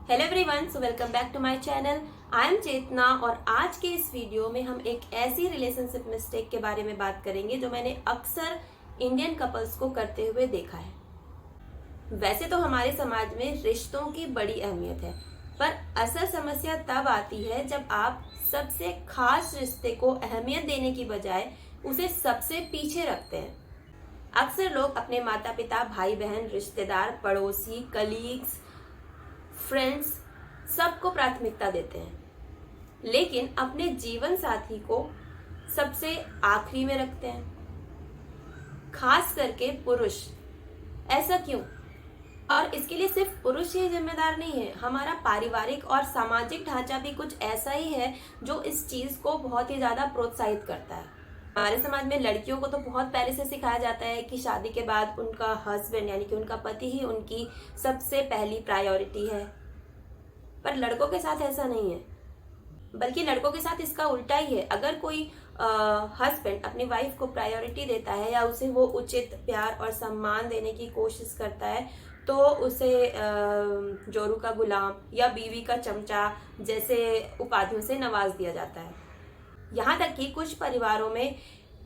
Hello everyone, so welcome back to my channel. I am Chetna और आज के इस वीडियो में हम एक ऐसी रिलेशनशिप मिस्टेक के बारे में बात करेंगे जो मैंने अक्सर इंडियन कपल्स को करते हुए देखा है। वैसे तो हमारे समाज में रिश्तों की बड़ी अहमियत है, पर असल समस्या तब आती है जब आप सबसे खास रिश्ते को अहमियत देने की बजाय उसे सबसे पीछे रखते हैं। अक्सर लोग अपने माता पिता, भाई बहन, रिश्तेदार, पड़ोसी, कलीग्स, फ्रेंड्स सबको प्राथमिकता देते हैं, लेकिन अपने जीवन साथी को सबसे आखिरी में रखते हैं। खास करके पुरुष। ऐसा क्यों? और इसके लिए सिर्फ पुरुष ही जिम्मेदार नहीं है, हमारा पारिवारिक और सामाजिक ढांचा भी कुछ ऐसा ही है जो इस चीज को बहुत ही ज्यादा प्रोत्साहित करता है। हमारे समाज में लड़कियों को तो बहुत पहले से सिखाया जाता है कि शादी के बाद उनका हस्बैंड यानी कि उनका पति ही उनकी सबसे पहली प्रायोरिटी है, पर लड़कों के साथ ऐसा नहीं है, बल्कि लड़कों के साथ इसका उल्टा ही है। अगर कोई हस्बैंड अपनी वाइफ को प्रायोरिटी देता है या उसे वो उचित प्यार और सम्मान देने की कोशिश करता है तो उसे जोरू का गुलाम या बीवी का चमचा जैसे उपाधियों से नवाज दिया जाता है। यहाँ तक कि कुछ परिवारों में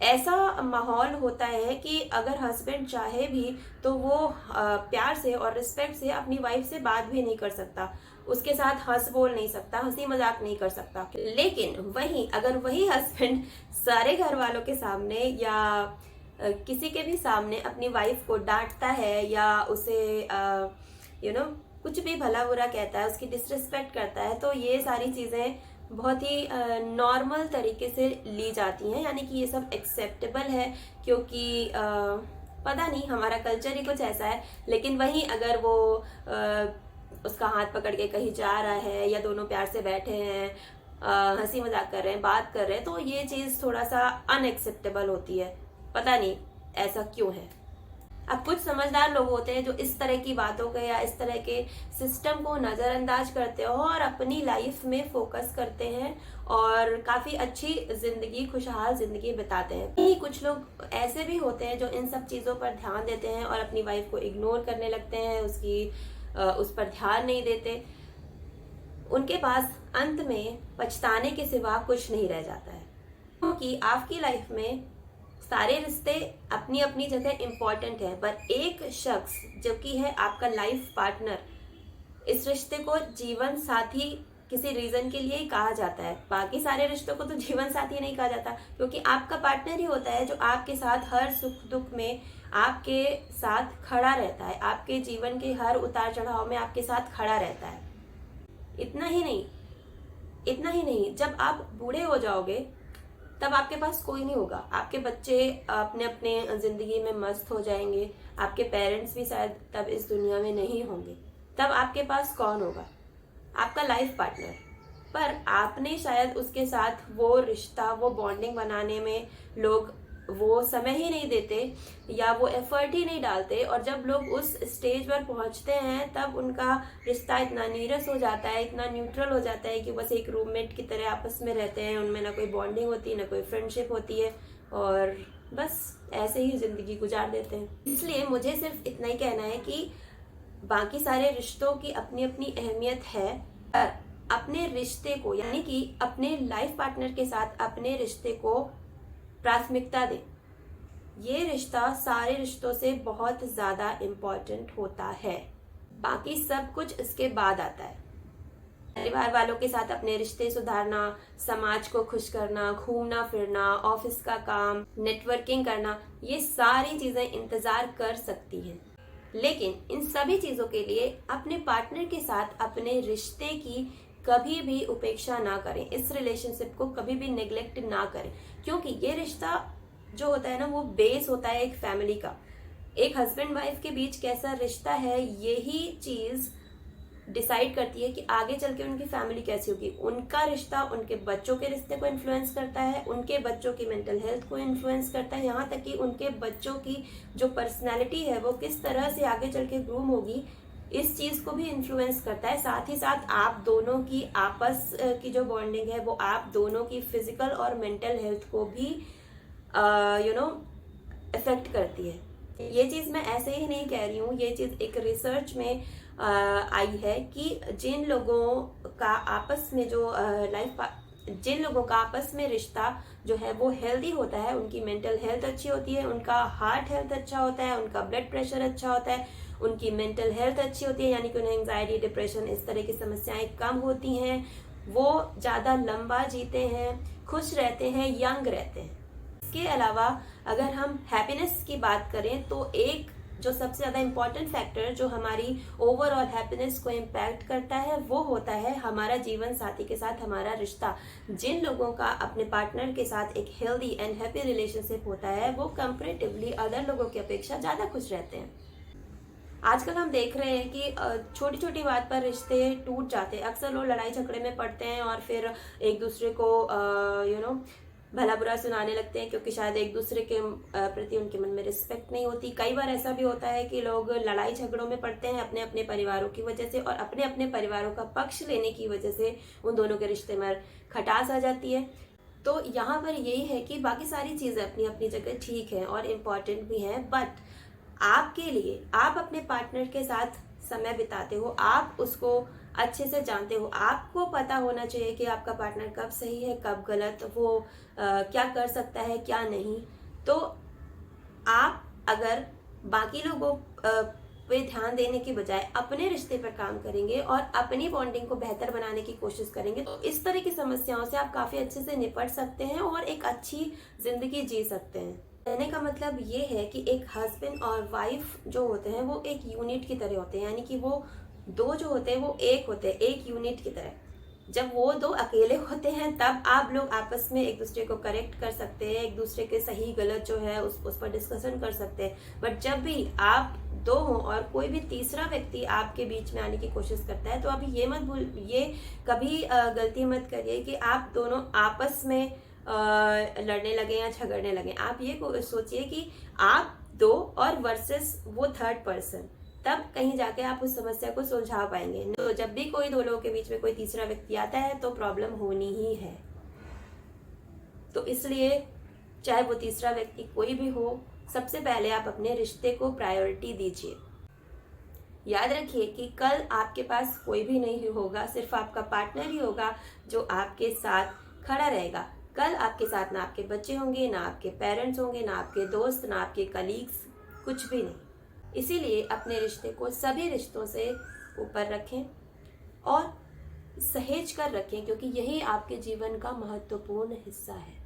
ऐसा माहौल होता है कि अगर हस्बैंड चाहे भी तो वो प्यार से और रिस्पेक्ट से अपनी वाइफ से बात भी नहीं कर सकता, उसके साथ हंस बोल नहीं सकता, हंसी मजाक नहीं कर सकता। लेकिन वहीं अगर वही हस्बैंड सारे घर वालों के सामने या किसी के भी सामने अपनी वाइफ को डांटता है या उसे कुछ भी भला बुरा कहता है, उसकी डिसरिस्पेक्ट करता है, तो ये सारी चीजें बहुत ही नॉर्मल तरीके से ली जाती हैं, यानी कि ये सब एक्सेप्टेबल है क्योंकि पता नहीं हमारा कल्चर ही कुछ ऐसा है। लेकिन वहीं अगर वो उसका हाथ पकड़ के कहीं जा रहा है या दोनों प्यार से बैठे हैं, हंसी मजाक कर रहे हैं, बात कर रहे हैं, तो ये चीज थोड़ा सा अनएक्सेप्टेबल होती है। पता नहीं ऐसा क्यों है। अब कुछ समझदार लोग होते हैं जो इस तरह की बातों के या इस तरह के सिस्टम को नजरअंदाज करते हो और अपनी लाइफ में फोकस करते हैं और काफी अच्छी जिंदगी, खुशहाल जिंदगी बिताते हैं। ही कुछ लोग ऐसे भी होते हैं जो इन सब चीजों पर ध्यान देते हैं और अपनी वाइफ को इग्नोर करने लगते हैं, उस पर ध्यान नहीं देते। उनके पास अंत में पछताने के सिवा कुछ नहीं रह जाता है, क्योंकि आपकी लाइफ में सारे रिश्ते अपनी अपनी जगह इम्पोर्टेंट है, पर एक शख्स जो कि है आपका लाइफ पार्टनर, इस रिश्ते को जीवन साथी किसी रीजन के लिए ही कहा जाता है। बाकी सारे रिश्तों को तो जीवन साथी नहीं कहा जाता, क्योंकि आपका पार्टनर ही होता है जो आपके साथ हर सुख दुख में आपके साथ खड़ा रहता है, आपके जीवन के हर उतार चढ़ाव में आपके साथ खड़ा रहता है। इतना ही नहीं, जब आप बूढ़े हो जाओगे तब आपके पास कोई नहीं होगा, आपके बच्चे अपने अपने जिंदगी में मस्त हो जाएंगे, आपके पेरेंट्स भी शायद तब इस दुनिया में नहीं होंगे। तब आपके पास कौन होगा? आपका लाइफ पार्टनर। पर आपने शायद उसके साथ वो रिश्ता, वो बॉन्डिंग बनाने में लोग वो समय ही नहीं देते या वो एफर्ट ही नहीं डालते, और जब लोग उस स्टेज पर पहुंचते हैं तब उनका रिश्ता इतना नीरस हो जाता है, इतना न्यूट्रल हो जाता है कि बस एक रूममेट की तरह आपस में रहते हैं, उनमें ना कोई बॉन्डिंग होती, ना कोई फ्रेंडशिप होती है, और बस ऐसे ही जिंदगी गुजार देते हैं। इसलिए मुझे सिर्फ इतना ही कहना है कि बाकी सारे रिश्तों की अपनी अपनी अहमियत है, पर अपने रिश्ते को यानी कि अपने लाइफ पार्टनर के साथ अपने रिश्ते को प्राथमिकता दें। ये रिश्ता सारे रिश्तों से बहुत ज्यादा इम्पोर्टेंट होता है, बाकी सब कुछ इसके बाद आता है। परिवार वालों के साथ अपने रिश्ते सुधारना, समाज को खुश करना, घूमना फिरना, ऑफिस का काम, नेटवर्किंग करना, ये सारी चीजें इंतजार कर सकती हैं। लेकिन इन सभी चीजों के लिए अपने पार्टनर के साथ अपने रिश्ते की कभी भी उपेक्षा ना करें, इस रिलेशनशिप को कभी भी नेग्लेक्ट ना करें, क्योंकि ये रिश्ता जो होता है ना, वो बेस होता है एक फैमिली का। एक हस्बैंड वाइफ के बीच कैसा रिश्ता है, यही चीज डिसाइड करती है कि आगे चल के उनकी फैमिली कैसी होगी। उनका रिश्ता उनके बच्चों के रिश्ते को इन्फ्लुएंस करता है, उनके बच्चों की मेंटल हेल्थ को इन्फ्लुएंस करता है, यहाँ तक कि उनके बच्चों की जो पर्सनैलिटी है वो किस तरह से आगे चल के ग्रूम होगी, इस चीज को भी इन्फ्लुएंस करता है। साथ ही साथ आप दोनों की आपस की जो बॉन्डिंग है वो आप दोनों की फिजिकल और मेंटल हेल्थ को भी इफेक्ट करती है। ये चीज मैं ऐसे ही नहीं कह रही हूँ, ये चीज एक रिसर्च में आई है कि जिन लोगों का आपस में जो जिन लोगों का आपस में रिश्ता जो है वो हेल्दी होता है, उनकी मेंटल हेल्थ अच्छी होती है, उनका हार्ट हेल्थ अच्छा होता है, उनका ब्लड प्रेशर अच्छा होता है, उनकी मेंटल हेल्थ अच्छी होती है, यानी कि उन्हें एंजाइटी, डिप्रेशन, इस तरह की समस्याएं कम होती हैं, वो ज़्यादा लंबा जीते हैं, खुश रहते हैं, यंग रहते हैं। इसके अलावा अगर हम हैप्पीनेस की बात करें तो एक जो सबसे ज़्यादा इम्पॉर्टेंट फैक्टर जो हमारी ओवरऑल हैप्पीनेस को इम्पैक्ट करता है वो होता है हमारा जीवन साथी के साथ हमारा रिश्ता। जिन लोगों का अपने पार्टनर के साथ एक हेल्दी एंड हैप्पी रिलेशनशिप होता है वो कंपैरेटिवली अदर लोगों की अपेक्षा ज़्यादा खुश रहते हैं। आजकल हम देख रहे हैं कि छोटी छोटी बात पर रिश्ते टूट जाते हैं। अक्सर लोग लड़ाई झगड़े में पड़ते हैं और फिर एक दूसरे को भला बुरा सुनाने लगते हैं, क्योंकि शायद एक दूसरे के प्रति उनके मन में रिस्पेक्ट नहीं होती। कई बार ऐसा भी होता है कि लोग लड़ाई झगड़ों में पड़ते हैं अपने अपने परिवारों की वजह से, और अपने अपने परिवारों का पक्ष लेने की वजह से उन दोनों के रिश्ते में खटास आ जाती है। तो यहाँ पर यही है कि बाकी सारी चीज़ें अपनी अपनी जगह ठीक है और इम्पॉर्टेंट भी हैं, बट आपके लिए आप अपने पार्टनर के साथ समय बिताते हो, आप उसको अच्छे से जानते हो, आपको पता होना चाहिए कि आपका पार्टनर कब सही है कब गलत, वो क्या कर सकता है क्या नहीं। तो आप अगर बाकी लोगों पे ध्यान देने की बजाय अपने रिश्ते पर काम करेंगे और अपनी बॉन्डिंग को बेहतर बनाने की कोशिश करेंगे तो इस तरह की समस्याओं से आप काफी अच्छे से निपट सकते हैं और एक अच्छी जिंदगी जी सकते हैं। कहने का मतलब ये है कि एक हस्बैंड और वाइफ जो होते हैं वो एक यूनिट की तरह होते हैं, यानी कि वो दो जो होते हैं वो एक होते हैं, एक यूनिट की तरह। जब वो दो अकेले होते हैं तब आप लोग आपस में एक दूसरे को करेक्ट कर सकते हैं, एक दूसरे के सही गलत जो है उस पर डिस्कशन कर सकते हैं। बट जब भी आप दो हो और कोई भी तीसरा व्यक्ति आपके बीच में आने की कोशिश करता है तो अभी ये कभी गलती मत करिए कि आप दोनों आपस में लड़ने लगे या झगड़ने लगे। आप ये सोचिए कि आप दो और वर्सेस वो थर्ड पर्सन, तब कहीं जाके आप उस समस्या को सुलझा पाएंगे। तो जब भी कोई दो लोगों के बीच में कोई तीसरा व्यक्ति आता है तो प्रॉब्लम होनी ही है। तो इसलिए चाहे वो तीसरा व्यक्ति कोई भी हो, सबसे पहले आप अपने रिश्ते को प्रायोरिटी दीजिए। याद रखिए कि कल आपके पास कोई भी नहीं होगा, सिर्फ आपका पार्टनर ही होगा जो आपके साथ खड़ा रहेगा। कल आपके साथ ना आपके बच्चे होंगे, ना आपके पेरेंट्स होंगे, ना आपके दोस्त, ना आपके कलीग्स, कुछ भी नहीं। इसीलिए अपने रिश्ते को सभी रिश्तों से ऊपर रखें और सहेज कर रखें, क्योंकि यही आपके जीवन का महत्वपूर्ण हिस्सा है।